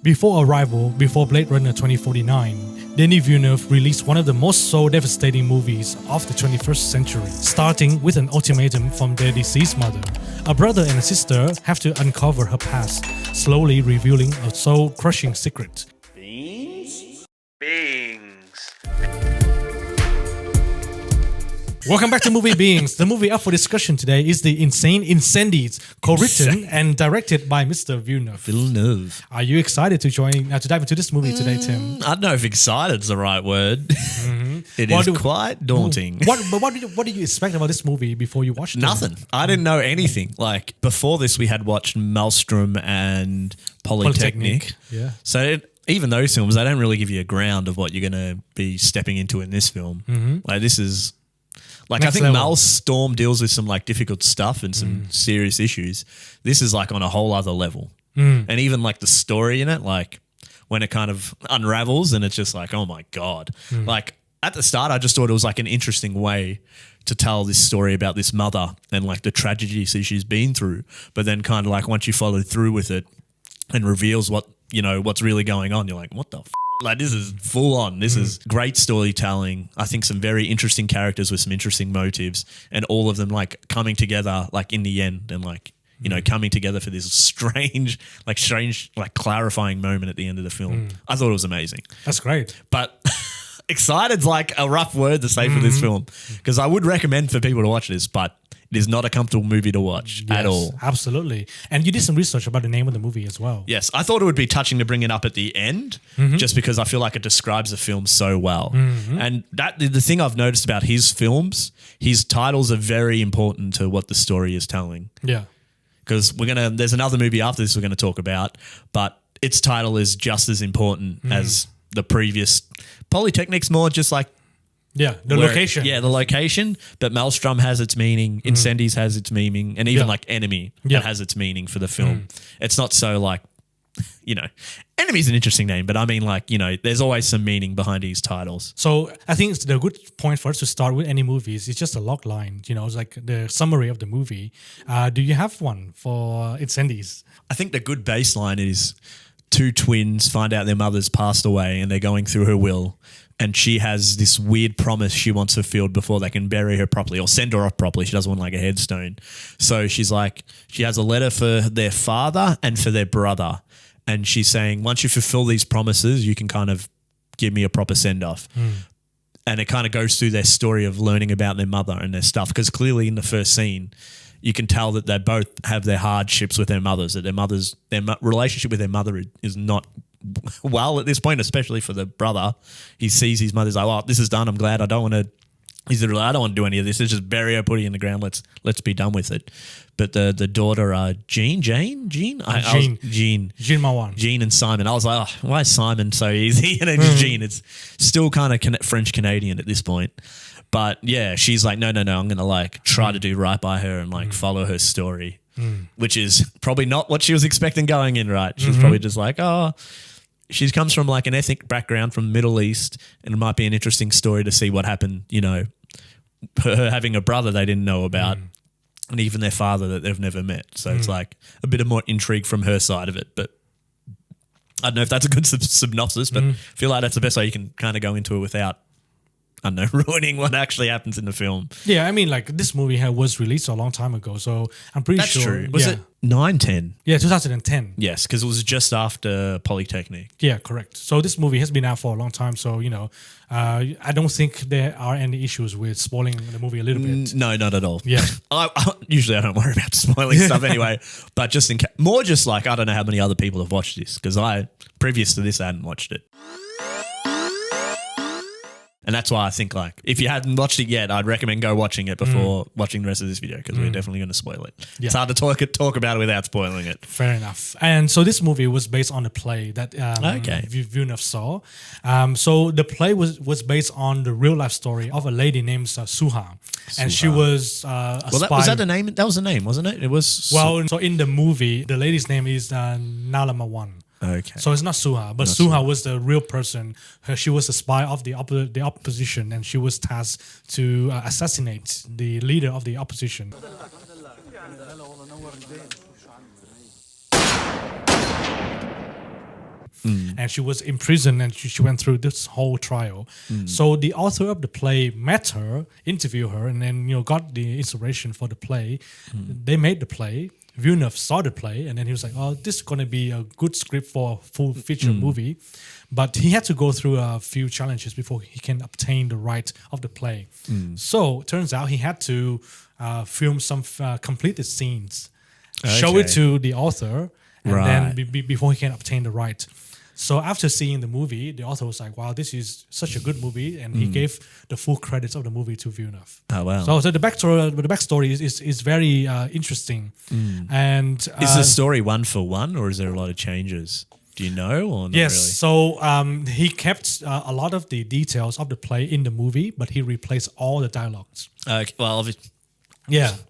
Before Arrival, before Blade Runner 2049, Denis Villeneuve released one of the most soul devastating movies of the 21st century, starting with an ultimatum from their deceased mother. A brother and a sister have to uncover her past, slowly revealing a soul-crushing secret. Beans? Welcome back to Movie Beings. The movie up for discussion today is the insane Incendies, co-written and directed by Mr. Villeneuve. Are you excited to dive into this movie today, Tim? I don't know if excited is the right word. It is quite daunting. What did you expect about this movie before you watched it? Nothing. I didn't know anything. Like before this, we had watched Maelstrom and Polytechnic. Yeah. So even those films, they don't really give you a ground of what you're going to be stepping into in this film. Like this is. Like Next I think level. Maelstrom deals with some like difficult stuff and some serious issues. This is like on a whole other level. And even like the story in it, like when it kind of unravels and it's just like, oh my God. Like at the start, I just thought it was like an interesting way to tell this story about this mother and like the tragedies that she's been through. But then kind of like once you follow through with it and reveals what, you know, what's really going on, you're like, what the f***? Like this is full on. This is great storytelling. I think some very interesting characters with some interesting motives and all of them like coming together like in the end and like, you know, coming together for this strange, like clarifying moment at the end of the film. I thought it was amazing. That's great. But excited's like a rough word to say for this film because I would recommend for people to watch this, but it is not a comfortable movie to watch at all. Absolutely. And you did some research about the name of the movie as well. Yes, I thought it would be touching to bring it up at the end just because I feel like it describes the film so well. And the thing I've noticed about his films, his titles are very important to what the story is telling. Yeah. Because there's another movie after this we're going to talk about, but its title is just as important as the previous. Polytechnic's more just like location. Yeah, the location. But Maelstrom has its meaning. Incendies has its meaning. And even like Enemy that has its meaning for the film. It's not so like, you know, Enemy's an interesting name, but I mean like, you know, there's always some meaning behind these titles. So I think it's the good point for us to start with any movies. It's just a log line, you know, it's like the summary of the movie. Do you have one for Incendies? I think the good baseline is two twins find out their mother's passed away and they're going through her will. And she has this weird promise she wants fulfilled before they can bury her properly or send her off properly. She doesn't want like a headstone. So she's like, she has a letter for their father and for their brother. And she's saying, once you fulfill these promises, you can kind of give me a proper send-off. And it kind of goes through their story of learning about their mother and their stuff. Because clearly in the first scene, you can tell that they both have their hardships with their mothers, that their relationship with their mother is not well at this point, especially for the brother. He sees his mother's like, oh, this is done. I'm glad. I don't want to do any of this. Let's just bury her, put her in the ground. Let's be done with it. But the daughter, Jean Mawan. Jean and Simon. I was like, oh, why is Simon so easy? And then Jean. It's still kind of French Canadian at this point. But yeah, she's like, no, I'm going to like try to do right by her and like follow her story, which is probably not what she was expecting going in, right? She's probably just like, oh, she comes from like an ethnic background from the Middle East and it might be an interesting story to see what happened, you know, her having a brother they didn't know about and even their father that they've never met. So it's like a bit of more intrigue from her side of it. But I don't know if that's a good synopsis, but I feel like that's the best way you can kind of go into it without, I don't know, ruining what actually happens in the film. Yeah, I mean, like this movie was released a long time ago, so I'm pretty That's sure. true. Was it 9-10? Yeah, 2010. Yes, because it was just after Polytechnic. Yeah, correct. So this movie has been out for a long time, so, you know, I don't think there are any issues with spoiling the movie a little bit. No, not at all. Yeah. Usually I don't worry about spoiling stuff anyway, but just in case, more just like, I don't know how many other people have watched this because previous to this, I hadn't watched it. And that's why I think like if you hadn't watched it yet, I'd recommend go watching it before watching the rest of this video because we're definitely going to spoil it. Yeah. It's hard to talk about it without spoiling it. Fair enough. And so this movie was based on a play that Villeneuve saw. So the play was based on the real life story of a lady named Suha. And she was a spy. Was that the name? That was the name, wasn't it? It was. So in the movie, the lady's name is Nala Mawan. Okay. So it's not Suha, but Suha was the real person. She was a spy of the opposition, and she was tasked to assassinate the leader of the opposition. and she was imprisoned, and she went through this whole trial. So the author of the play met her, interviewed her, and then got the inspiration for the play. They made the play. Villeneuve saw the play, and then he was like, "Oh, this is going to be a good script for a full feature movie," but he had to go through a few challenges before he can obtain the right of the play. So turns out he had to film some completed scenes, show it to the author, and then before he can obtain the right. So after seeing the movie, the author was like, "Wow, this is such a good movie," and he gave the full credits of the movie to Villeneuve. Oh wow! So the backstory is very interesting. And is the story one for one, or is there a lot of changes? Do you know, or not yes, really? So he kept a lot of the details of the play in the movie, but he replaced all the dialogues. Well,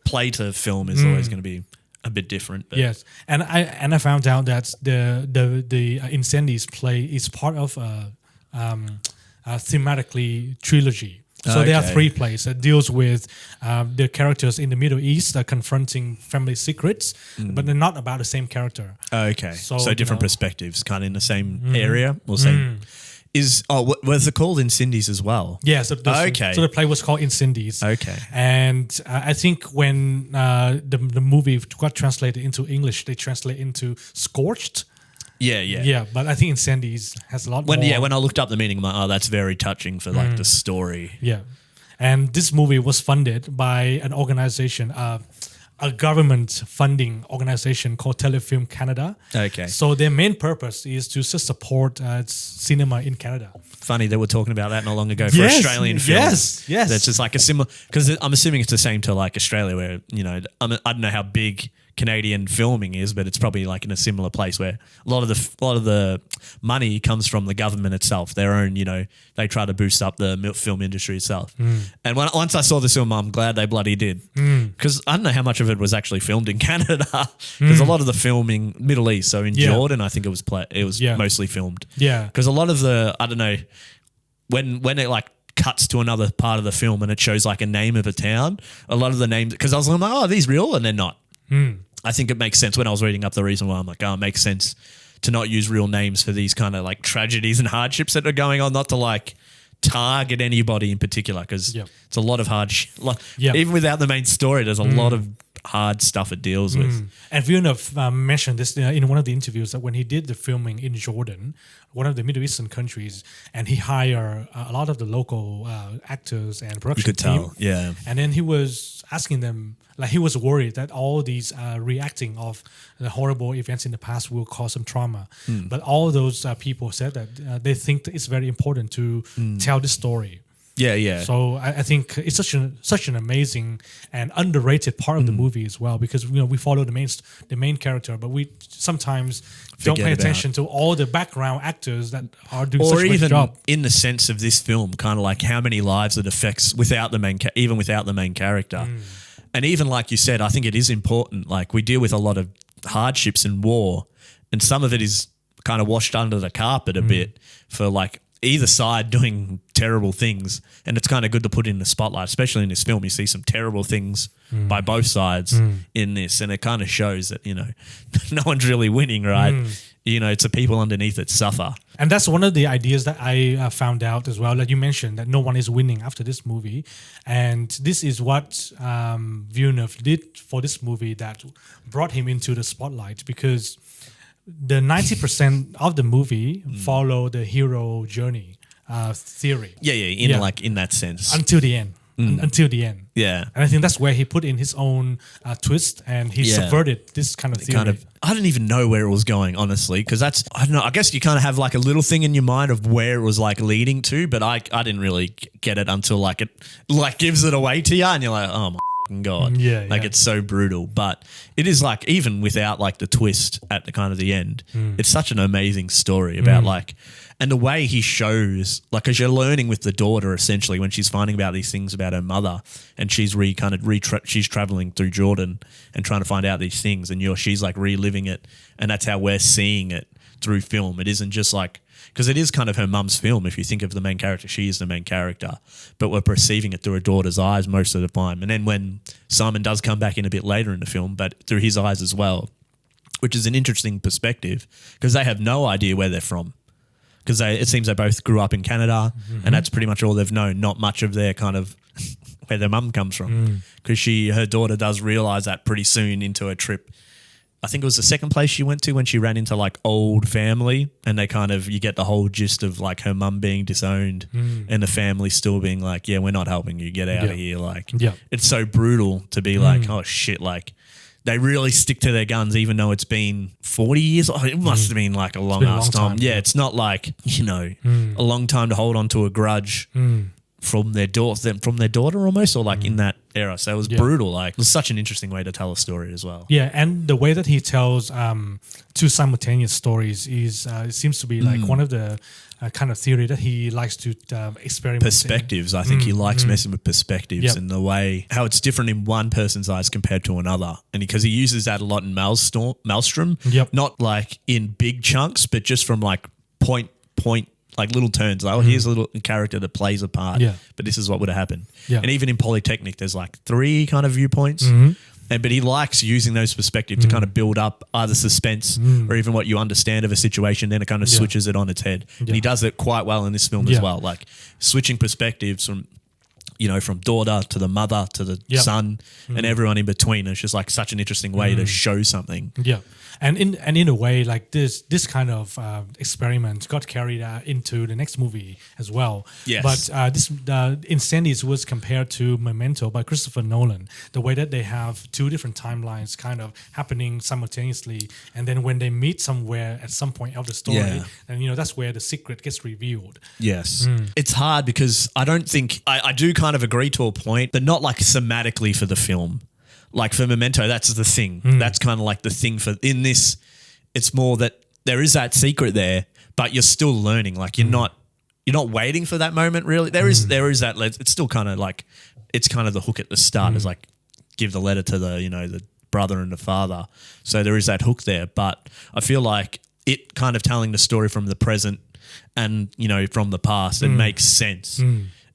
play to film is always going to be a bit different. But. Yes, and I found out that the Incendies play is part of a thematically trilogy. So there are 3 plays that deals with the characters in the Middle East confronting family secrets, but they're not about the same character. Okay, so different perspectives, kind of in the same area or same. Was it called Incendies as well? Yeah, so the play was called Incendies. Okay. And I think when the movie got translated into English, they translate into Scorched. Yeah. Yeah, but I think Incendies has a lot more. Yeah, when I looked up the meaning, I'm like, oh, that's very touching for like the story. Yeah. And this movie was funded by an organization, a government funding organization called Telefilm Canada. Okay. So their main purpose is to support cinema in Canada. Funny that we're talking about that not long ago for Australian films. Yes. That's just like a similar, because I'm assuming it's the same to like Australia where, I don't know how big Canadian filming is, but it's probably like in a similar place where a lot of the money comes from the government itself. Their own, they try to boost up the film industry itself. And once I saw this film, I'm glad they bloody did, because I don't know how much of it was actually filmed in Canada. Because a lot of the filming Middle East, so in Jordan, I think it was mostly filmed. Yeah, because a lot of the when it like cuts to another part of the film and it shows like a name of a town, a lot of the names, because I was like, oh, are these real? And they're not. I think it makes sense when I was reading up the reason why. I'm like, oh, it makes sense to not use real names for these kind of like tragedies and hardships that are going on, not to like target anybody in particular, because it's a lot of even without the main story, there's a lot of hard stuff it deals with. And Villeneuve mentioned this in one of the interviews, that when he did the filming in Jordan, one of the Middle Eastern countries, and he hired a lot of the local actors and production team. You could tell, And then he was asking them, like he was worried that all these reacting of the horrible events in the past will cause some trauma. But all those people said that they think that it's very important to tell this story. Yeah. So I think it's such an amazing and underrated part of the movie as well, because we follow the main character, but we sometimes don't pay attention to all the background actors that are doing such a great job. In the sense of this film, kind of like how many lives it affects without the main character. And even like you said, I think it is important. Like we deal with a lot of hardships and war, and some of it is kind of washed under the carpet a bit for like either side doing terrible things, and it's kind of good to put in the spotlight, especially in this film. You see some terrible things by both sides in this, and it kind of shows that no one's really winning, right? It's the people underneath that suffer. And that's one of the ideas that I found out as well, that you mentioned, that no one is winning after this movie. And this is what Villeneuve did for this movie that brought him into the spotlight, because the 90% of the movie follow the hero journey theory. In that sense. Until the end. Until the end. Yeah. And I think that's where he put in his own twist, and he subverted this kind of theory. I didn't even know where it was going, honestly, because I don't know, I guess you kind of have like a little thing in your mind of where it was like leading to, but I didn't really get it until like it like gives it away to you, and you're like, oh my God. It's so brutal. But it is like, even without like the twist at the kind of the end, it's such an amazing story about like, and the way he shows, like, because you're learning with the daughter essentially when she's finding about these things about her mother, and she's she's traveling through Jordan and trying to find out these things, and she's like reliving it, and that's how we're seeing it through film. It isn't just like, because it is kind of her mum's film. If you think of the main character, she is the main character, but we're perceiving it through her daughter's eyes most of the time. And then when Simon does come back in a bit later in the film, but through his eyes as well. which is an interesting perspective because they have no idea where they're from. Because it seems they both grew up in Canada, and that's pretty much all they've known. Not much of their kind of where their mum comes from. Because her daughter does realise that pretty soon into a trip. I think it was the second place she went to when she ran into like old family, and you get the whole gist of like her mum being disowned and the family still being like, yeah, we're not helping you, get out of here. Like, it's so brutal to be like, oh shit, like they really stick to their guns even though it's been 40 years. Oh, it must have been like a long ass time. Yeah, it's not like, a long time to hold on to a grudge from their daughter almost, or like in that era. So it was brutal. Like it was such an interesting way to tell a story as well. Yeah, and the way that he tells two simultaneous stories is it seems to be like one of the kind of theory that he likes to experiment. Perspectives. I think he likes messing with perspectives and the way how it's different in one person's eyes compared to another. And because he uses that a lot in Maelstrom, not like in big chunks, but just from like point, like little turns. Like, here's a little character that plays a part, but this is what would have happened. Yeah. And even in Polytechnic, there's like 3 kind of viewpoints. But he likes using those perspectives to kind of build up either suspense or even what you understand of a situation. Then it kind of switches it on its head. And he does it quite well in this film as well. Like switching perspectives from daughter to the mother to the son and everyone in between. It's just like such an interesting way to show something. Yeah. And in a way, like this kind of experiment got carried into the next movie as well. Yes. But this Incendies was compared to Memento by Christopher Nolan. The way that they have 2 different timelines kind of happening simultaneously, and then when they meet somewhere at some point of the story, and that's where the secret gets revealed. Yes. It's hard because I don't think I do kind of agree to a point, but not like thematically for the film. Like for Memento, that's the thing. That's kind of like the thing for in this. It's more that there is that secret there, but you're still learning. Like you're not waiting for that moment. Really, there is that. It's still kind of like it's kind of the hook at the start. Is like give the letter to the brother and the father. So there is that hook there. But I feel like it kind of telling the story from the present and from the past. It makes sense.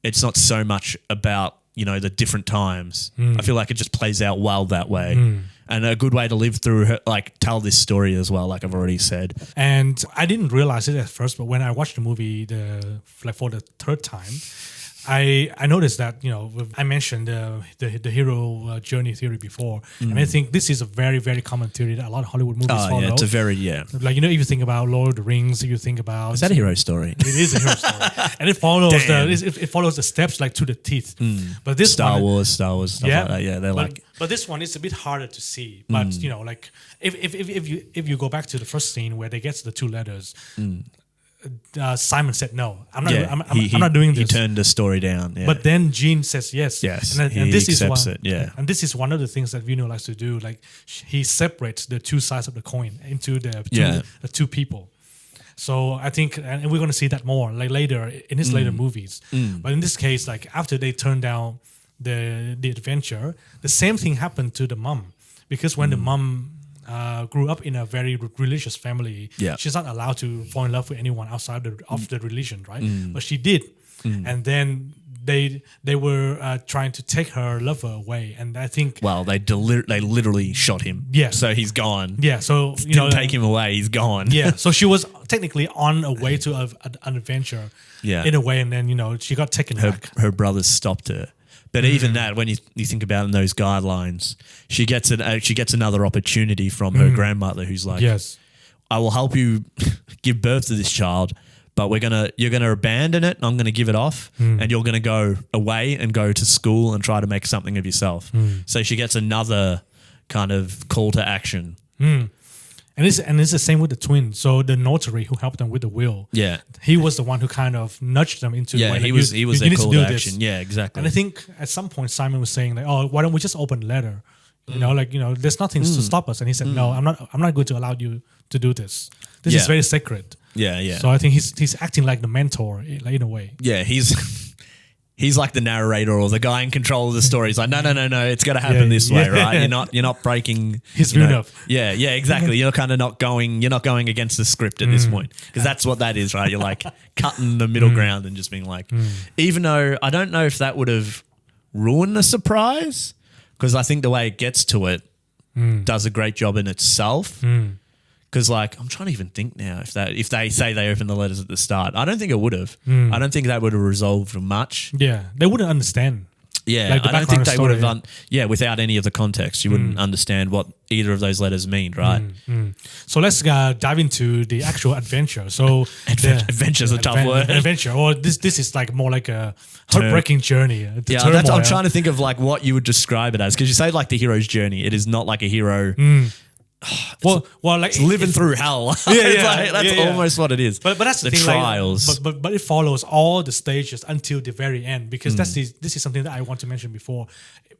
It's not so much about the different times. I feel like it just plays out well that way. And a good way to live through tell this story as well, like I've already said. And I didn't realize it at first, but when I watched the movie for the 3rd time, I noticed that, I mentioned the hero journey theory before, and I think this is a very, very common theory that a lot of Hollywood movies follow. Yeah, it's a very, Like, if you think about Lord of the Rings, you think about... Is that a hero story? It is a hero story. And it follows it follows the steps like to the teeth. But this Star Wars, stuff like that. Yeah, they're but this one is a bit harder to see. But, like, if you go back to the first scene where they get the 2 letters... Simon said no. I'm not doing this. He turned the story down. Yeah. But then Jean says yes. Yes, and this accepts is one, it. Yeah, and this is one of the things that Villeneuve likes to do. Like he separates the 2 sides of the coin into the two people. So I think, and we're going to see that more like later in his later movies. But in this case, like after they turn down the adventure, the same thing happened to the mom, because when the mom grew up in a very religious family. She's not allowed to fall in love with anyone outside of the religion, right? But she did. And then they were trying to take her lover away. And I think... Well, they literally shot him. Yeah. So he's gone. Yeah, so... Didn't take him away, he's gone. Yeah, so she was technically on a way to an adventure in a way. And then, she got taken back. Her brothers stopped her. But even that, when you think about it in those guidelines, she gets another opportunity from her grandmother, who's like, "Yes, I will help you give birth to this child, but you're gonna abandon it. And I'm gonna give it off, and you're gonna go away and go to school and try to make something of yourself." So she gets another kind of call to action. And it's the same with the twins. So the notary who helped them with the will, he was the one who kind of nudged them into he was their call to action. Yeah, exactly. And I think at some point Simon was saying like, "Oh, why don't we just open the letter? There's nothing to stop us." And he said, "No, I'm not going to allow you to do this. This is very sacred." Yeah. So I think he's acting like the mentor, like, in a way. Yeah, he's like the narrator or the guy in control of the story. He's like, no, it's got to happen this way, right? You're not breaking his view up. Yeah, exactly. You're kind of not going against the script at this point, because that's what that is, right? You're like cutting the middle ground and just being like, even though I don't know if that would have ruined the surprise, because I think the way it gets to it, does a great job in itself. Because like I'm trying to even think now if they say they opened the letters at the start, I don't think it would have. I don't think that would have resolved much. Yeah, they wouldn't understand. Yeah, Like the I don't think background they would have story. done. Without any of the context, you wouldn't understand what either of those letters mean, right? So let's dive into the actual adventure. So Adventure's a tough word. Adventure, or this is like more like a heartbreaking journey. The Yeah, I'm turmoil. trying to think of like what you would describe it as, because you say like the hero's journey. It is not like a hero. Well, like It's living through hell. It's that's almost what it is. But that's the thing, trials. Like, but it follows all the stages until the very end, because this is something that I want to mention before.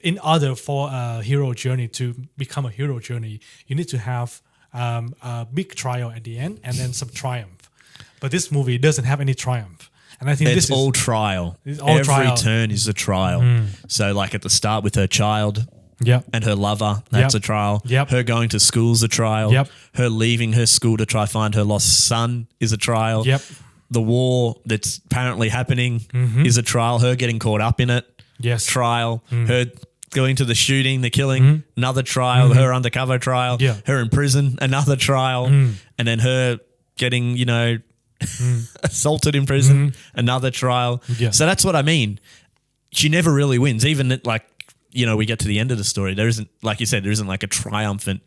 In order for a hero journey to become a hero journey, you need to have a big trial at the end and then some triumph. But this movie doesn't have any triumph. And I think It's this all is trial. all trial. Every turn is a trial. So like at the start with her child, Yep. and her lover, that's a trial. Yep. Her going to school's a trial. Yep. Her leaving her school to try find her lost son is a trial. Yep. The war that's apparently happening is a trial. Her getting caught up in it, Yes. trial. Her going to the shooting, the killing, another trial. Her undercover trial. Yeah. Her in prison, another trial. And then her getting, assaulted in prison, another trial. Yeah. So that's what I mean. She never really wins, even at like, we get to the end of the story. There isn't, like you said, there isn't like a triumphant,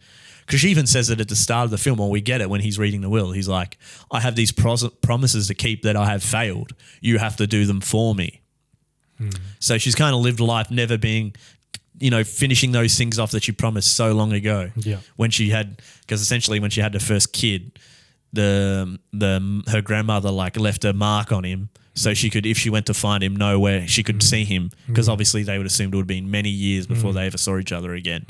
because she even says it at the start of the film, or we get it when he's reading the will. He's like, I have these promises to keep that I have failed. You have to do them for me. So she's kind of lived life never being, finishing those things off that she promised so long ago. Yeah. When she had, because essentially when she had her first kid, her grandmother like left a mark on him. So she could, if she went to find him, know where she could see him, because obviously they would assume it would have been many years before they ever saw each other again.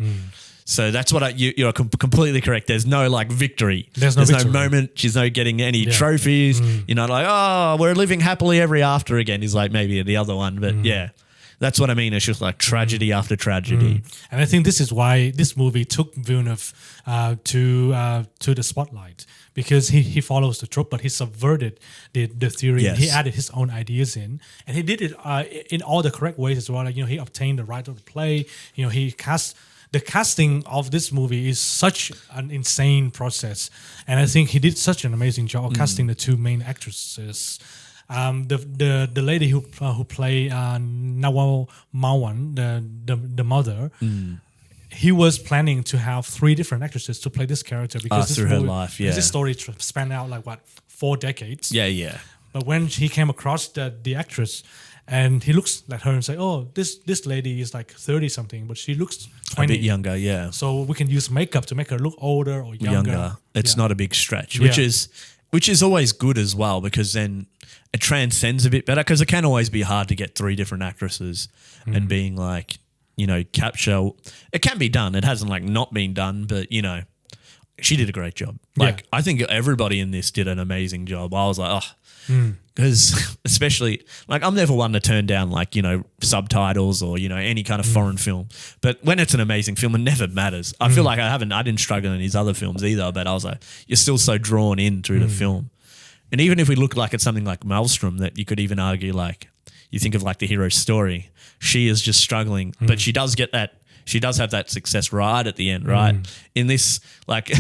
So that's what you're completely correct. There's no like victory. There's no victory. moment. She's not getting any trophies. You're not like, oh, we're living happily ever after again. He's like maybe the other one, but yeah. That's what I mean. It's just like tragedy after tragedy. And I think this is why this movie took Villeneuve to the spotlight, because he follows the trope, but he subverted the theory. Yes. And he added his own ideas in, and he did it in all the correct ways as well. Like, he obtained the right of the play. He cast. The casting of this movie is such an insane process, and I think he did such an amazing job of casting the two main actresses. The lady who played Nawal Mawan, the mother, he was planning to have 3 different actresses to play this character, because this through her life, because this story spanned out like 4 decades. Yeah. But when he came across the actress, and he looks at her and say, "Oh, this lady is like 30 something, but she looks 20, A bit younger, yeah. So we can use makeup to make her look older or younger." It's not a big stretch, which is always good as well, because then it transcends a bit better, because it can always be hard to get 3 different actresses and being like, capture. It can be done. It hasn't like not been done, but she did a great job. Like I think everybody in this did an amazing job. I was like, because especially like I'm never one to turn down like subtitles or any kind of foreign film, but when it's an amazing film, it never matters. I feel like I didn't struggle in his other films either, but I was like, you're still so drawn in through the film. And even if we look like at something like Maelstrom, that you could even argue like, you think of like the hero's story, she is just struggling, but she does get that. She does have that success right at the end, right? In this, like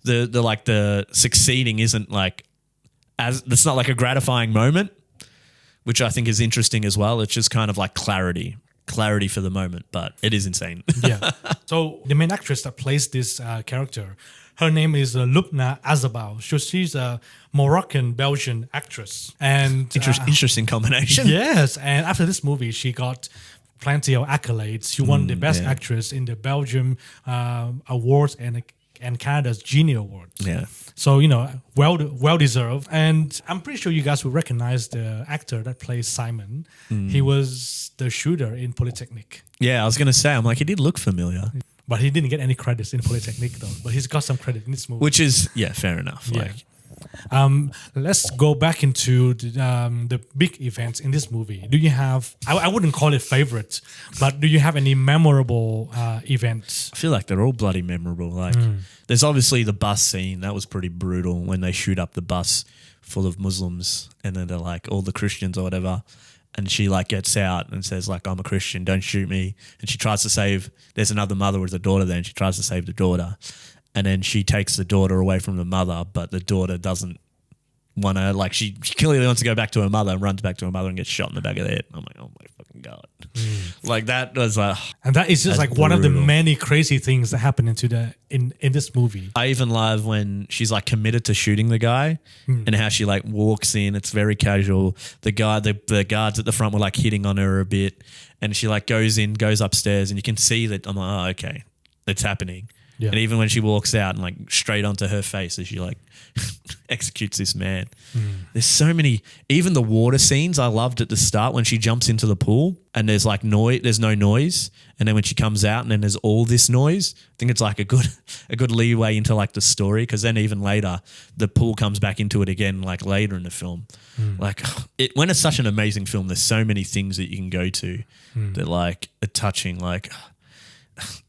the succeeding isn't like it's not like a gratifying moment, which I think is interesting as well. It's just kind of like clarity for the moment, but it is insane. Yeah. So the main actress that plays this character, her name is Lubna Azabal. So she's a Moroccan-Belgian actress. And Interesting combination. Yes. And after this movie, she got plenty of accolades. She won the Best Actress in the Belgium Awards and Canada's Genie Award. Yeah. So, well deserved. And I'm pretty sure you guys will recognize the actor that plays Simon. He was the shooter in Polytechnic. Yeah, I was going to say, I'm like, he did look familiar. But he didn't get any credits in Polytechnic though. But he's got some credit in this movie. Which is, fair enough. Yeah. Let's go back into the big events in this movie. Do you have, I wouldn't call it favorites, but do you have any memorable events? I feel like they're all bloody memorable. Like, there's obviously the bus scene. That was pretty brutal when they shoot up the bus full of Muslims and then they're like all the Christians or whatever. and she like gets out and says like, I'm a Christian, don't shoot me. And she tries to save, there's another mother with a daughter there, and she tries to save the daughter. And then she takes the daughter away from the mother, but the daughter doesn't want to, like, she clearly wants to go back to her mother and runs back to her mother and gets shot in the back of the head. I'm like, oh my fucking God. Like that was and that is just like brutal. one of the many crazy things that happen in this movie. I even love when she's like committed to shooting the guy and how she like walks in. It's very casual. The guards at the front were like hitting on her a bit, and she like goes upstairs, and you can see that. I'm like, oh, okay, it's happening. Yeah. And even when she walks out and like straight onto her face as she like executes this man. There's so many, even the water scenes I loved at the start when she jumps into the pool and there's like there's no noise. And then when she comes out and then there's all this noise, I think it's like a good leeway into like the story. Cause then even later the pool comes back into it again, like later in the film. Like when it's such an amazing film, there's so many things that you can go to that like are touching. Like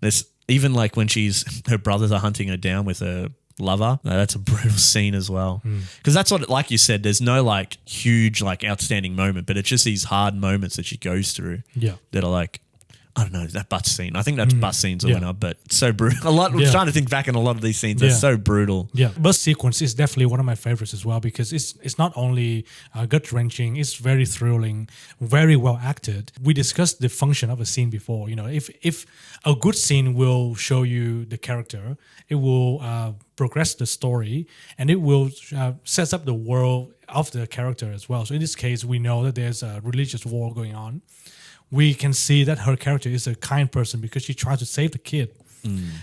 there's, even like when her brothers are hunting her down with her lover, that's a brutal scene as well. Because that's what, like you said, there's no like huge, like outstanding moment, but it's just these hard moments that she goes through that are like, I don't know, that bus scene. I think that's bus scenes or whatnot, but it's so brutal. I'm trying to think back on a lot of these scenes. They're so brutal. Yeah, bus sequence is definitely one of my favorites as well because it's not only gut-wrenching, it's very thrilling, very well acted. We discussed the function of a scene before. You know, if a good scene will show you the character, it will progress the story, and it will set up the world of the character as well. So in this case, we know that there's a religious war going on. We can see that her character is a kind person because she tries to save the kid.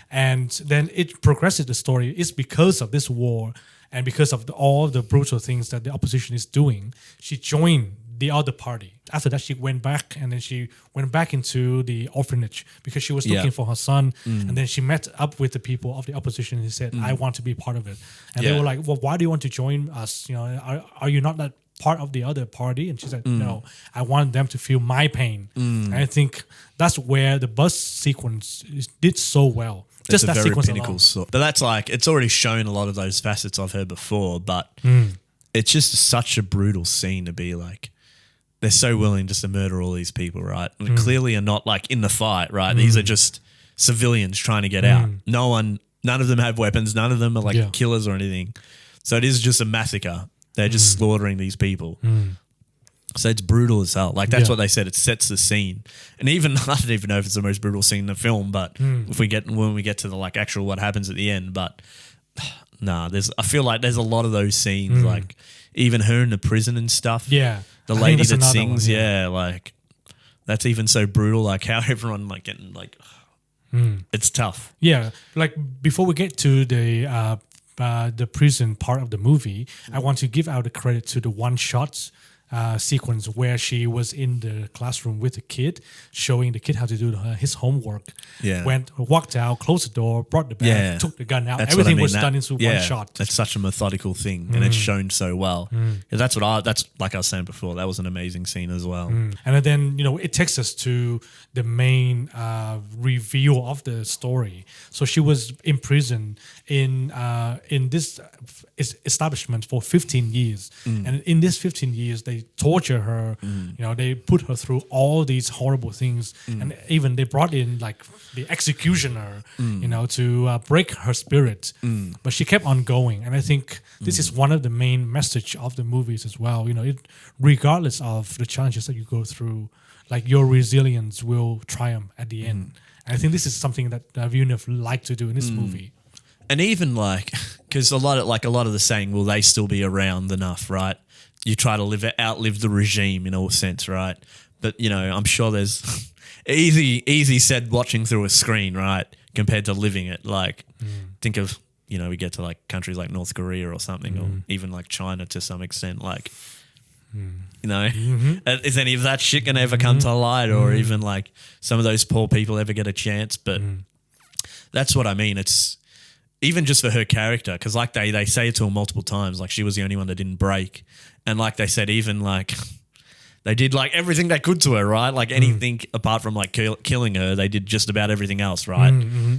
And then it progresses the story. It's because of this war and because of all the brutal things that the opposition is doing. She joined the other party. After that, she went back and then she went back into the orphanage because she was looking for her son. And then she met up with the people of the opposition and said, I want to be part of it. And they were like, well, why do you want to join us? You know, are you not that part of the other party? And she said, no, I want them to feel my pain. And I think that's where the bus sequence did so well. It's just that sequence pinnacle alone. But that's like, it's already shown a lot of those facets of her before, but it's just such a brutal scene to be like, they're so willing just to murder all these people, right? And clearly are not like in the fight, right? These are just civilians trying to get out. None of them have weapons. None of them are like killers or anything. So it is just a massacre. They're just slaughtering these people. So it's brutal as hell. Like that's what they said. It sets the scene. And even, I don't even know if it's the most brutal scene in the film, but when we get to the like actual what happens at the end, but I feel like there's a lot of those scenes, like even her in the prison and stuff. Yeah. The lady that sings, like that's even so brutal. Like how everyone like getting like, it's tough. Yeah. Like before we get to the prison part of the movie, I want to give out the credit to the one-shot sequence where she was in the classroom with the kid, showing the kid how to do his homework. Walked out, closed the door, brought the bag, took the gun out. Everything was done into one shot. That's such a methodical thing, and it's shown so well. That's like I was saying before. That was an amazing scene as well. And then it takes us to the main reveal of the story. So she was in prison in this establishment for 15 years, and in this 15 years they torture her. They put her through all these horrible things, and even they brought in like the executioner, to break her spirit. But she kept on going, and I think this is one of the main message of the movies as well. Regardless of the challenges that you go through, like your resilience will triumph at the end. And I think this is something that Villeneuve liked to do in this movie. And even like, because a lot of the saying, will they still be around enough, right? You try to outlive the regime in all sense, right? But, I'm sure there's easy said watching through a screen, right? Compared to living it. Like, think of, we get to like countries like North Korea or something, or even like China to some extent, like, is any of that shit going to ever come to light, or even like some of those poor people ever get a chance? But that's what I mean. It's even just for her character, because like they say it to her multiple times, like she was the only one that didn't break. And like they said, even like they did like everything they could to her, right? Like anything apart from like killing her, they did just about everything else, right?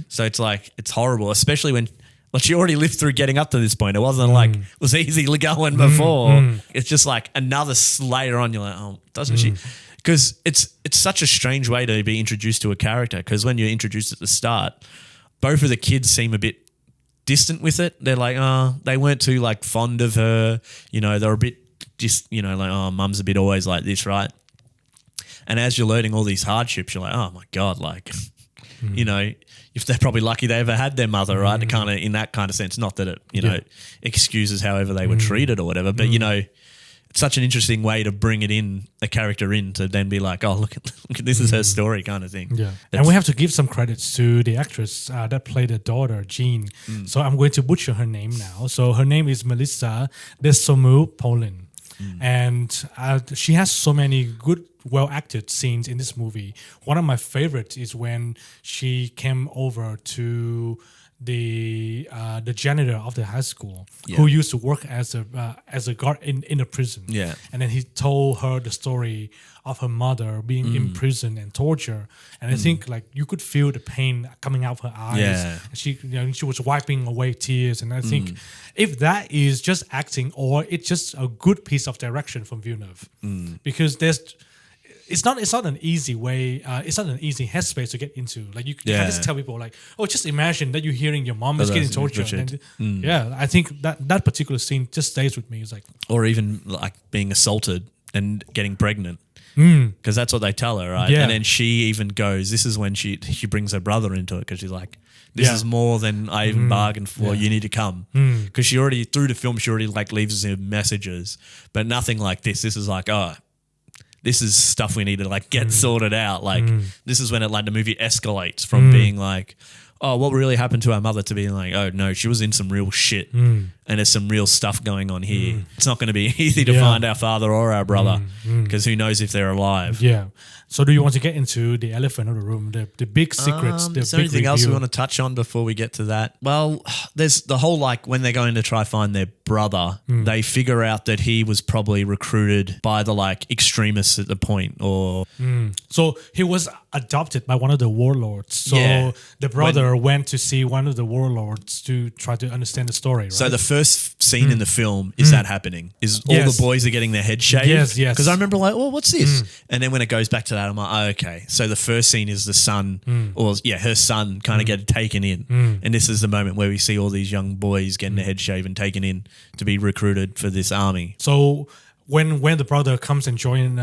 So it's like, it's horrible, especially when like she already lived through getting up to this point. It wasn't like it was easy going before. It's just like another later on, you're like, oh, doesn't she? Because it's such a strange way to be introduced to a character, because when you're introduced at the start, both of the kids seem a bit distant with it. They're like, oh, they weren't too like fond of her. You know, they're a bit just, you know, like, oh, mum's a bit always like this, right? And as you're learning all these hardships, you're like, oh my God, like, you know, if they're probably lucky they ever had their mother, right? Kind of in that kind of sense, not that it, you know, excuses however they were treated or whatever, but you know, it's such an interesting way to bring it in, a character in, to then be like, oh, look at this is her story kind of thing. Yeah. And we have to give some credits to the actress that played the daughter, Jean. So I'm going to butcher her name now. So her name is Melissa Desomu Polin. And she has so many good, well-acted scenes in this movie. One of my favorites is when she came over to the janitor of the high school, who used to work as a guard in a prison. Yeah. And then he told her the story of her mother being in prison and torture. And I think like you could feel the pain coming out of her eyes. Yeah. And she was wiping away tears. And I think if that is just acting, or it's just a good piece of direction from Villeneuve, because it's not an easy way. It's not an easy headspace to get into. Like you can't just tell people like, oh, just imagine that you're hearing your mom is getting tortured. And yeah, I think that particular scene just stays with me. It's like, or even like being assaulted and getting pregnant, because that's what they tell her, right? Yeah. And then she even goes. This is when she brings her brother into it, because she's like, this is more than I even bargained for. You need to come, because she already, through the film, she already like leaves him messages, but nothing like this. This is like, oh, this is stuff we need to like get sorted out. Like this is when it, like, the movie escalates from being like, oh, what really happened to our mother, to being like, oh no, she was in some real shit and there's some real stuff going on here. It's not going to be easy to find our father or our brother, because who knows if they're alive. Yeah. So do you want to get into the elephant of the room, the big secrets, the is there big anything else we reveal? want to touch on before we get to that? Well, there's the whole, like, when they're going to try find their brother, they figure out that he was probably recruited by the like extremists at the point, or So he was adopted by one of the warlords. So the brother went to see one of the warlords to try to understand the story, right? So the first scene in the film is that happening, is all the boys are getting their heads shaved. Yes. Because I remember like, well, what's this? And then when it goes back to that, I'm like, oh, okay. So the first scene is the son, or her son kind of get taken in. And this is the moment where we see all these young boys getting their heads shaved and taken in to be recruited for this army. So when the brother comes and joins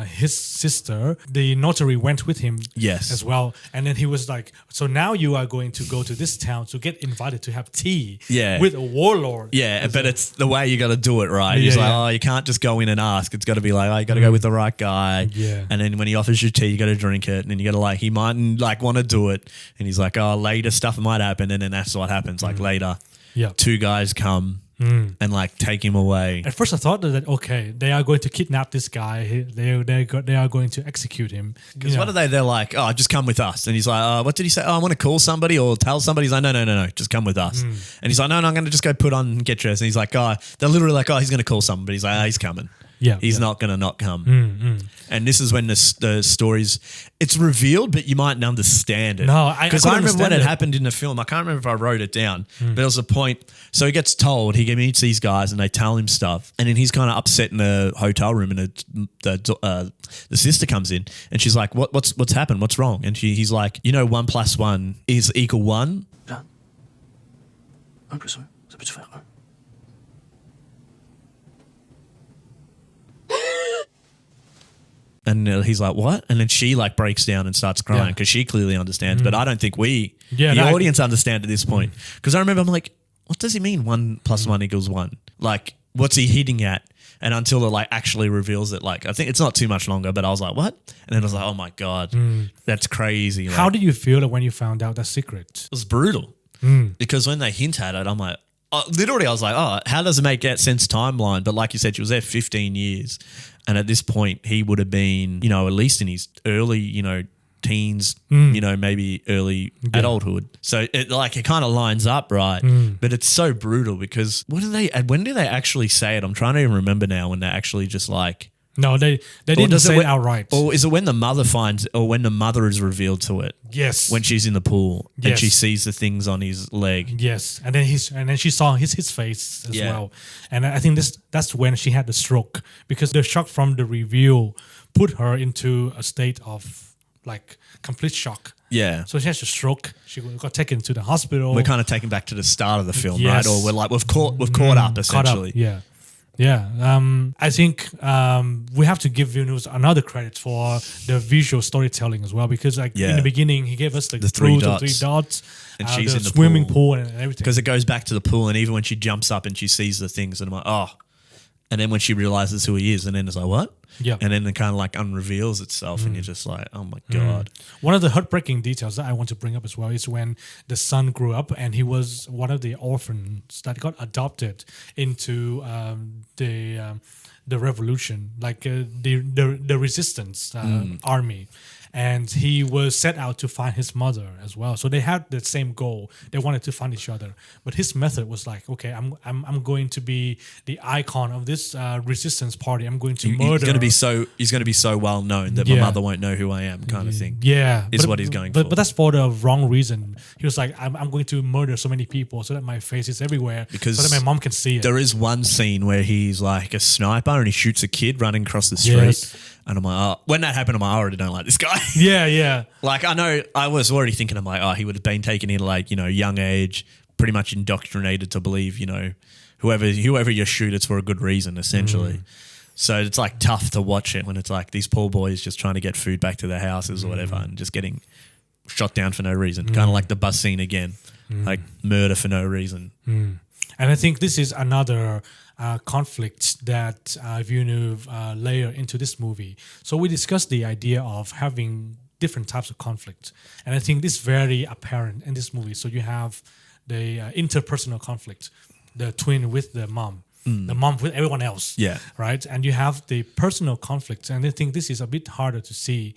his sister, the notary went with him as well. And then he was like, so now you are going to go to this town to get invited to have tea with a warlord. Yeah, but it's the way you got to do it, right? He's like, oh, you can't just go in and ask. It's got to be like, oh, you got to go with the right guy. Yeah. And then when he offers you tea, you got to drink it. And then you got to like, he mightn't like want to do it. And he's like, oh, later stuff might happen. And then that's what happens. Like later, two guys come and like take him away. At first I thought that, okay, they are going to kidnap this guy. They are going to execute him. Because what are they? They're like, oh, just come with us. And he's like, what did he say? Oh, I want to call somebody or tell somebody. He's like, no, just come with us. And he's like, no, I'm going to just go put on and get dressed. And he's like, oh, they're literally like, oh, he's going to call somebody. He's like, oh, he's coming. Yeah, he's not going to not come. And this is when the stories, it's revealed, but you mightn't understand it. No, because I remember when it happened in the film. I can't remember if I wrote it down, but there was a point. So he gets told, he meets these guys and they tell him stuff, and then he's kind of upset in the hotel room, and the sister comes in and she's like, what's happened? What's wrong? And he's like, 1 + 1 is equal 1. 1 + 1, ça peut se faire 1. And he's like, what? And then she like breaks down and starts crying because she clearly understands. But I don't think the audience understand at this point. Because I remember I'm like, what does he mean 1 + 1 = 1? Like, what's he hitting at? And until it like actually reveals it, like, I think it's not too much longer, but I was like, what? And then I was like, oh my God, that's crazy. Like, how did you feel when you found out that secret? It was brutal. Because when they hint at it, I'm like, literally I was like, oh, how does it make that sense timeline? But like you said, she was there 15 years. And at this point, he would have been, at least in his early, teens, maybe early adulthood. So it kind of lines up, right? But it's so brutal because when do they actually say it? I'm trying to even remember now when they actually just like No, they didn't does it say it when- outright. Or is it when the mother finds, or when the mother is revealed to it? Yes. When she's in the pool and she Yes. sees the things on his leg. Yes, and then she saw his face as Yeah. well, and I think that's when she had the stroke, because the shock from the reveal put her into a state of like complete shock. Yeah. So she has a stroke. She got taken to the hospital. We're kind of taken back to the start of the film, Yes. right? Or we're like we've caught up essentially. Yeah. Yeah, I think we have to give Villeneuve another credit for the visual storytelling as well, because like in Yeah. the beginning he gave us the three crew, the dots. 3 dots, And she's the in the swimming pool. pool and everything. Because it goes back to the pool, and even when she jumps up and she sees the things, and I'm like, oh. And then when she realizes who he is, and then it's like, what? Yeah. And then it kind of like unreveals itself, and you're just like, oh my God. One of the heartbreaking details that I want to bring up as well is when the son grew up and he was one of the orphans that got adopted into the revolution, like the resistance army. And he was set out to find his mother as well. So they had the same goal. They wanted to find each other. But his method was like, okay, I'm going to be the icon of this resistance party. I'm going to murder. He's going to be so well known that my Yeah. mother won't know who I am, kind of thing. Yeah, Is what he's going but, for. But that's for the wrong reason. He was like, I'm going to murder so many people so that my face is everywhere, Because so that my mom can see it. There is one scene where he's like a sniper and he shoots a kid running across the street. Yes. And I'm like, oh, when that happened, I'm like, I already don't like this guy. Yeah. Like, I know, I was already thinking, I'm like, oh, he would have been taken in like, young age, pretty much indoctrinated to believe, whoever you shoot, it's for a good reason, essentially. So it's like tough to watch it when it's like these poor boys just trying to get food back to their houses or whatever and just getting shot down for no reason. Kind of like the bus scene again, like murder for no reason. And I think this is another conflict that Villeneuve layer into this movie. So we discussed the idea of having different types of conflict, and I think this is very apparent in this movie. So you have the interpersonal conflict, the twin with the mom with everyone else, Yeah. right? And you have the personal conflict, and I think this is a bit harder to see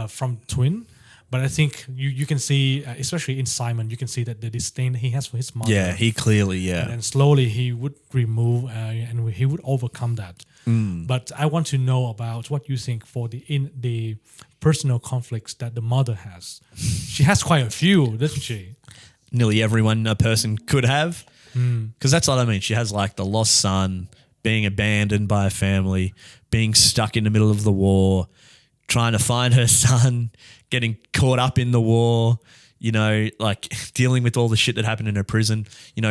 from twin. But I think you can see, especially in Simon, you can see that the disdain he has for his mother. Yeah, he clearly, And slowly he would remove and he would overcome that. But I want to know about what you think for the personal conflicts that the mother has. She has quite a few, doesn't she? Nearly everyone a person could have. Because that's what I mean. She has like the lost son, being abandoned by a family, being stuck in the middle of the war, trying to find her son, getting caught up in the war, like dealing with all the shit that happened in her prison,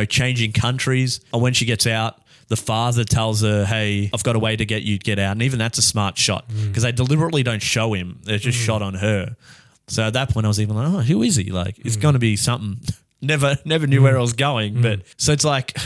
changing countries. And when she gets out, the father tells her, hey, I've got a way to get out. And even that's a smart shot because they deliberately don't show him. They're just shot on her. So at that point I was even like, oh, who is he? Like, it's going to be something. Never knew where I was going. But so it's like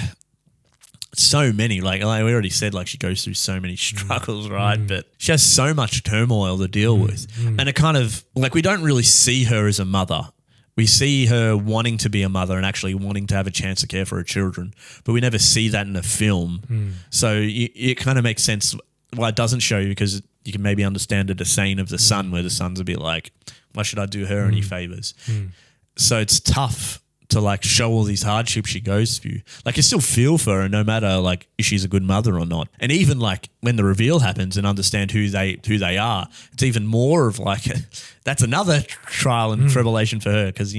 so many, like we already said, like she goes through so many struggles, right? But she has so much turmoil to deal with. And it kind of, like, we don't really see her as a mother. We see her wanting to be a mother and actually wanting to have a chance to care for her children, but we never see that in a film. So it kind of makes sense why it doesn't show you, because you can maybe understand the disdain of the son, where the son's a bit like, why should I do her any favors? So it's tough to like show all these hardships she goes through. Like, you still feel for her no matter like if she's a good mother or not. And even like when the reveal happens and understand who they are, it's even more of like that's another trial and tribulation for her, because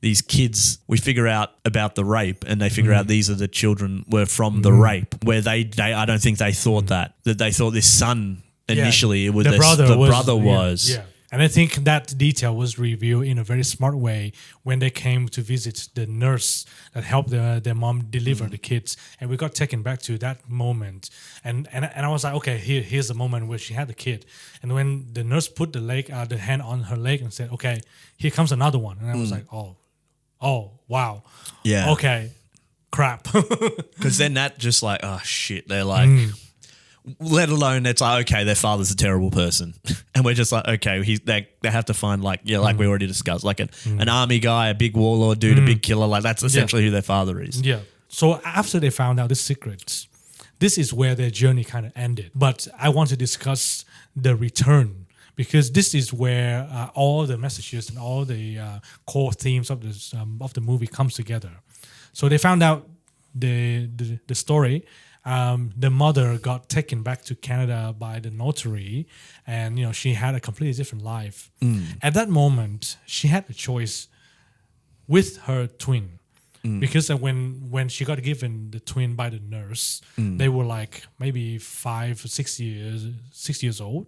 these kids, we figure out about the rape and they figure out these are the children were from the rape, where they I don't think they thought that they thought this son initially it was the brother was. Yeah. And I think that detail was revealed in a very smart way when they came to visit the nurse that helped their mom deliver the kids. And we got taken back to that moment. And I was like, okay, here's the moment where she had the kid. And when the nurse put the hand on her leg and said, okay, here comes another one. And I was like, oh, wow. Yeah. Okay, crap. Because then that just like, oh shit, they're like... Let alone it's like, okay, their father's a terrible person. And we're just like, okay, they have to find like we already discussed, like an army guy, a big warlord dude, a big killer. Like that's essentially who their father is. Yeah. So after they found out the secrets, this is where their journey kind of ended. But I want to discuss the return, because this is where all the messages and all the core themes of the movie comes together. So they found out the story. the mother got taken back to Canada by the notary, and she had a completely different life. At that moment, she had a choice with her twin. Because when she got given the twin by the nurse, they were like maybe 5 or 6 years old.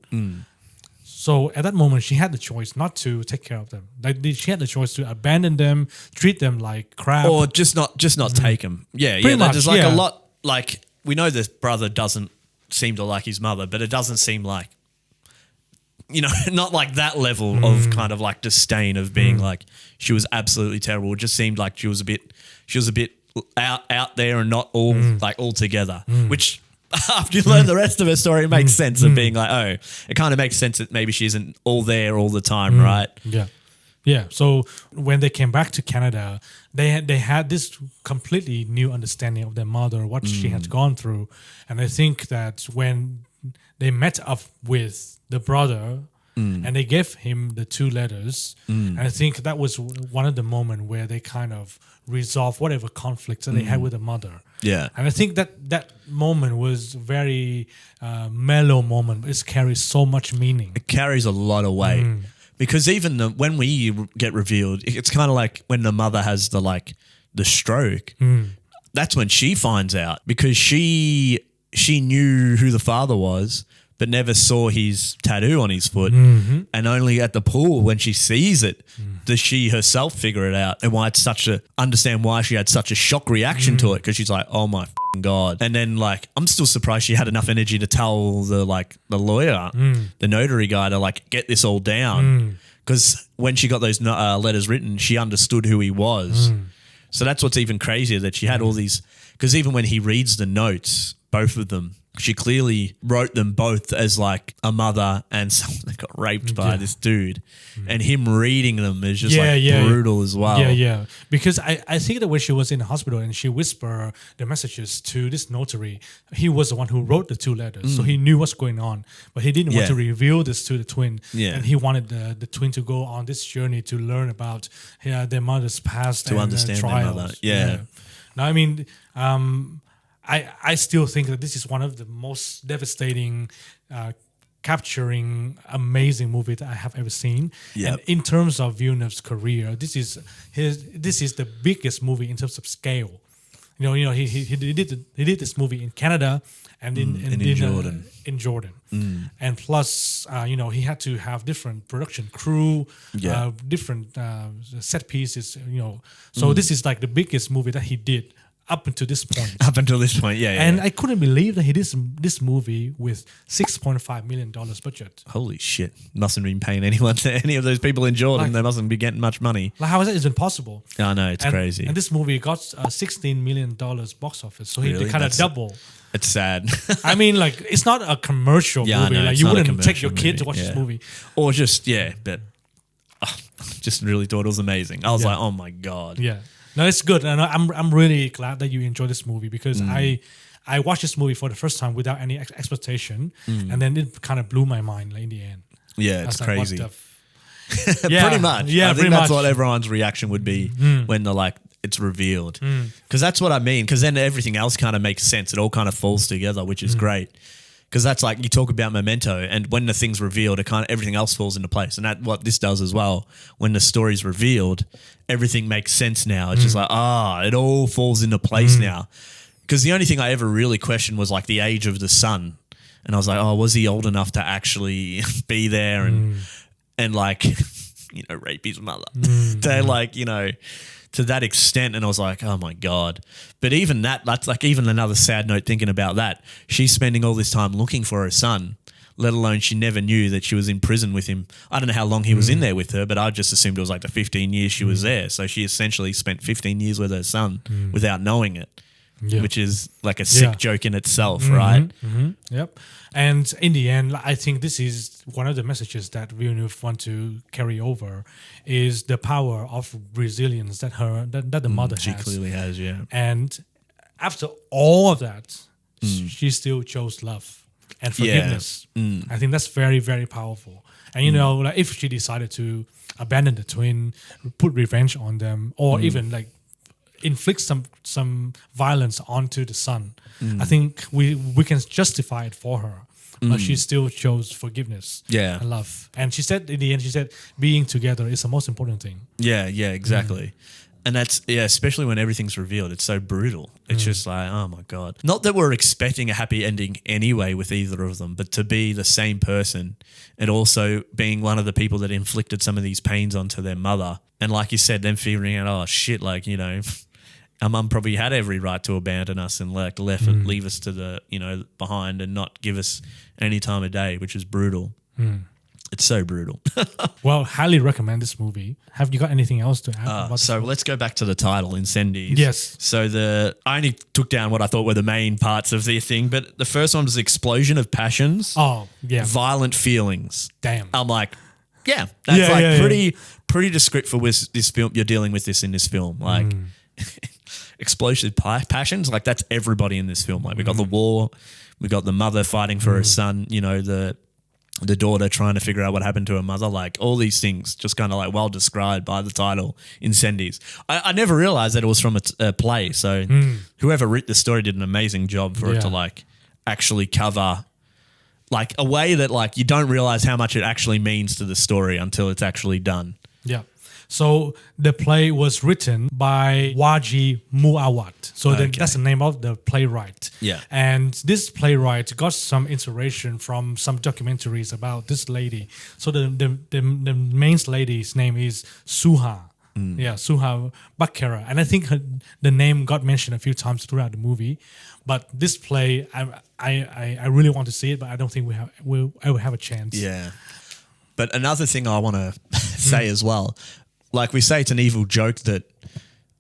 So at that moment, she had the choice not to take care of them. Like she had the choice to abandon them, treat them like crap, or just not take them. Pretty much, There's like a lot. Like we know this brother doesn't seem to like his mother, but it doesn't seem like, not like that level of kind of like disdain of being like she was absolutely terrible. It just seemed like she was a bit out there and not all like all together. Which after you learn the rest of her story, it makes sense of being like, oh, it kind of makes sense that maybe she isn't all there all the time, right? Yeah. So when they came back to Canada, they had this completely new understanding of their mother, what she had gone through, and I think that when they met up with the brother and they gave him the 2 letters, and I think that was one of the moments where they kind of resolved whatever conflicts that they had with the mother. Yeah. And I think that moment was very mellow moment. It carries so much meaning. It carries a lot of weight. Because even when we get revealed, it's kind of like when the mother has the stroke. That's when she finds out, because she knew who the father was, but never saw his tattoo on his foot. And only at the pool, when she sees it, does she herself figure it out, and understand why she had such a shock reaction to it, because she's like, oh my God. And then I'm still surprised she had enough energy to tell the lawyer, the notary guy, to get this all down. Because when she got those letters written, she understood who he was. So that's what's even crazier, that she had all these, because even when he reads the notes, both of them, she clearly wrote them both as a mother and someone that got raped by this dude. And him reading them is just brutal as well. Yeah. Because I think that when she was in the hospital and she whispered the messages to this notary, he was the one who wrote the 2 letters. So he knew what's going on, but he didn't want to reveal this to the twin. And he wanted the twin to go on this journey to learn about their mother's past to and understand trials. their mother. Yeah. Now, I mean, I still think that this is one of the most devastating, capturing, amazing movie that I have ever seen. Yep. And in terms of Villeneuve's career, this is the biggest movie in terms of scale. He did this movie in Canada and in Jordan. And plus, he had to have different production crew, different set pieces. So this is the biggest movie that he did up until this point. And I couldn't believe that he did this movie with $6.5 million budget. Holy shit. Mustn't have been paying any of those people in Jordan. They mustn't be getting much money. How is that even possible? I know, it's crazy. And this movie got $16 million box office. So he kind of double. It's sad. I mean, it's not a commercial movie. You wouldn't take your kid to watch this movie. Or just, but just really thought it was amazing. I was like, oh my God. Yeah. No, it's good, and I'm really glad that you enjoy this movie, because I watched this movie for the first time without any expectation, and then it kind of blew my mind in the end. Yeah, it's crazy. Pretty much. Yeah, I think that's what everyone's reaction would be when it's revealed, because that's what I mean. Because then everything else kind of makes sense. It all kind of falls together, which is great. Because that's you talk about Memento, and when the thing's revealed, everything else falls into place. And that's what this does as well. When the story's revealed, everything makes sense now. It's just it all falls into place now. Because the only thing I ever really questioned was the age of the son. And I was like, oh, was he old enough to actually be there and rape his mother? To that extent. And I was like, oh my God. But even that's even another sad note thinking about that. She's spending all this time looking for her son, let alone she never knew that she was in prison with him. I don't know how long he was in there with her, but I just assumed it was the 15 years she was there. So she essentially spent 15 years with her son without knowing it. Which is a sick joke in itself, right? Yep. And in the end, I think this is one of the messages that Villeneuve want to carry over, is the power of resilience that the mother has. She clearly has, yeah. And after all of that, she still chose love and forgiveness. I think that's very, very powerful. And if she decided to abandon the twin, put revenge on them, or even inflict some violence onto the son. I think we can justify it for her. But she still chose forgiveness and love. And she said, in the end, being together is the most important thing. Yeah, exactly. And that's, especially when everything's revealed, it's so brutal. It's just like, oh my God. Not that we're expecting a happy ending anyway with either of them, but to be the same person and also being one of the people that inflicted some of these pains onto their mother. And like you said, them figuring out, oh shit, like, you know, our mum probably had every right to abandon us and like leave us to the, you know, behind and not give us any time of day, which is brutal. It's so brutal. Well, highly recommend this movie. Have you got anything else to add? About So let's go back to the title, Incendies. Yes. So I only took down what I thought were the main parts of the thing, but the first one was explosion of passions. Oh, yeah. Violent feelings. Damn. I'm like, that's pretty descriptive for this film. You're dealing with this in this film. Like explosive passions. Like that's everybody in this film. Like we got the war, we got the mother fighting for her son, you know, the daughter trying to figure out what happened to her mother, like all these things just kind of like well described by the title, Incendies. I never realized that it was from a play. So whoever wrote the story did an amazing job for it to like actually cover like a way that like you don't realize how much it actually means to the story until it's actually done. Yeah. So the play was written by Waji Muawat. So that's the name of the playwright. Yeah. And this playwright got some inspiration from some documentaries about this lady. So the main lady's name is Suha. Yeah, Suha Backgro. And I think the name got mentioned a few times throughout the movie. But this play, I really want to see it, but I don't think I will have a chance. Yeah. But another thing I want to say as well, like we say, it's an evil joke that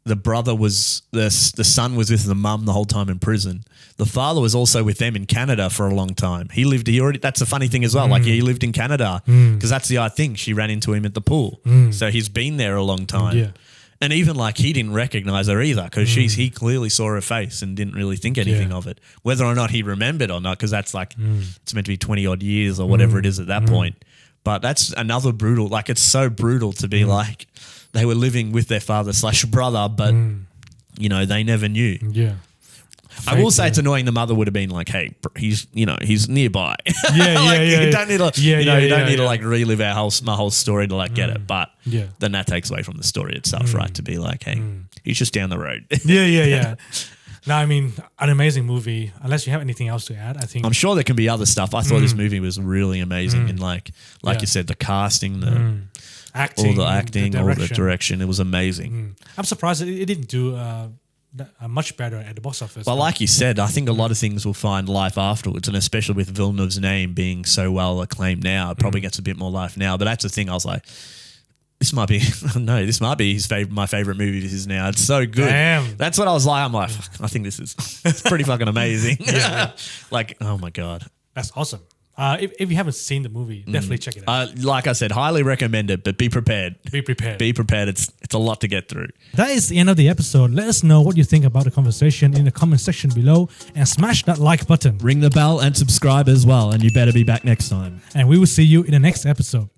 the brother was, the son was with the mum the whole time in prison. The father was also with them in Canada for a long time. That's a funny thing as well. Like he lived in Canada because that's the odd thing. She ran into him at the pool. So he's been there a long time. Yeah. And even like he didn't recognize her either because he clearly saw her face and didn't really think anything of it. Whether or not he remembered or not, because that's like, it's meant to be 20 odd years or whatever it is at that point. But that's another brutal, like it's so brutal to be like they were living with their father/brother, but you know, they never knew. Yeah. I will say it's annoying. The mother would have been like, "Hey, he's nearby. Yeah, You don't need to, you don't need to like relive my whole story to like get it." But then that takes away from the story itself, right? To be like, "Hey, he's just down the road." Yeah. No, I mean, an amazing movie. Unless you have anything else to add, I think I'm sure there can be other stuff. I thought this movie was really amazing, and like you said, the casting, the acting, all the acting, all the direction. It was amazing. I'm surprised it didn't do much better at the box office. But like you said, I think a lot of things will find life afterwards, and especially with Villeneuve's name being so well acclaimed now, it probably gets a bit more life now. But that's the thing. I was like, this might be my favorite movie of his now. It's so good. Damn. That's what I was like. I'm like, I think it's pretty fucking amazing. Like, oh my God. That's awesome. If you haven't seen the movie, definitely check it out. Like I said, highly recommend it, but be prepared. Be prepared. Be prepared. It's a lot to get through. That is the end of the episode. Let us know what you think about the conversation in the comment section below and smash that like button. Ring the bell and subscribe as well, and you better be back next time. And we will see you in the next episode.